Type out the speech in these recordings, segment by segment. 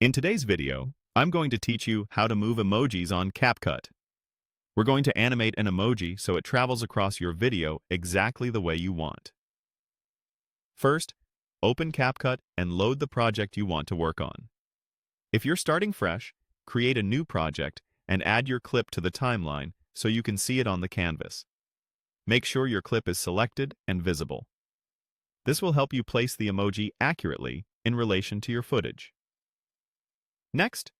In today's video, I'm going to teach you how to move emojis on Capcut. We're going to animate an emoji so it travels across your video exactly the way you want. First, open Capcut and load the project you want to work on. If you're starting fresh, create a new project and add your clip to the timeline so you can see it on the canvas. Make sure your clip is selected and visible. This will help you place the emoji accurately in relation to your footage. Next,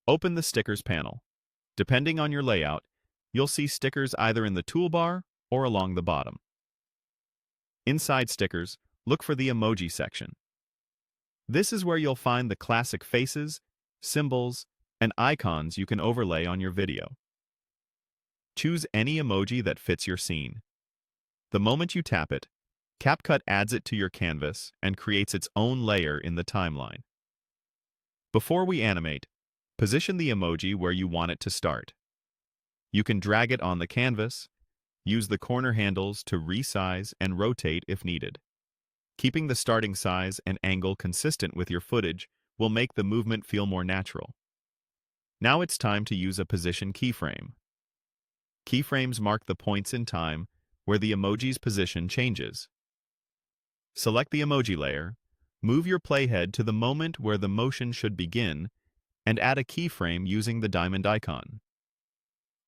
open the Stickers panel. Depending on your layout, you'll see stickers either in the toolbar or along the bottom. Inside Stickers, look for the Emoji section. This is where you'll find the classic faces, symbols, and icons you can overlay on your video. Choose any emoji that fits your scene. The moment you tap it, Capcut adds it to your canvas and creates its own layer in the timeline. Before we animate, position the emoji where you want it to start. You can drag it on the canvas, use the corner handles to resize and rotate if needed. Keeping the starting size and angle consistent with your footage will make the movement feel more natural. Now it's time to use a position keyframe. Keyframes mark the points in time where the emoji's position changes. Select the emoji layer, move your playhead to the moment where the motion should begin, and add a keyframe using the diamond icon.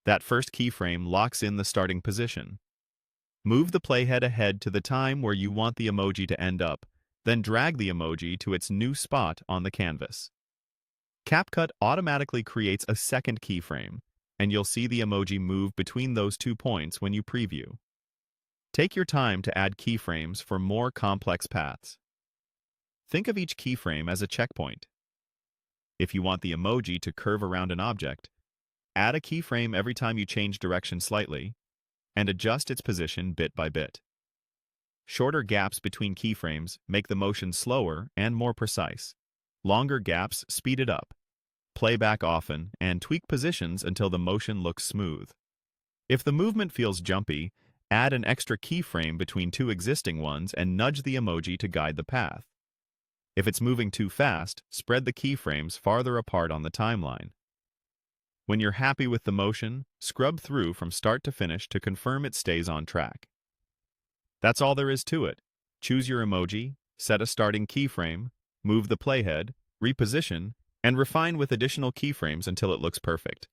That first keyframe locks in the starting position. Move the playhead ahead to the time where you want the emoji to end up, then drag the emoji to its new spot on the canvas. Capcut automatically creates a second keyframe, and you'll see the emoji move between those 2 points when you preview. Take your time to add keyframes for more complex paths. Think of each keyframe as a checkpoint. If you want the emoji to curve around an object, add a keyframe every time you change direction slightly, and adjust its position bit by bit. Shorter gaps between keyframes make the motion slower and more precise. Longer gaps speed it up. Play back often and tweak positions until the motion looks smooth. If the movement feels jumpy, add an extra keyframe between 2 existing ones and nudge the emoji to guide the path. If it's moving too fast, spread the keyframes farther apart on the timeline. When you're happy with the motion, scrub through from start to finish to confirm it stays on track. That's all there is to it. Choose your emoji, set a starting keyframe, move the playhead, reposition, and refine with additional keyframes until it looks perfect.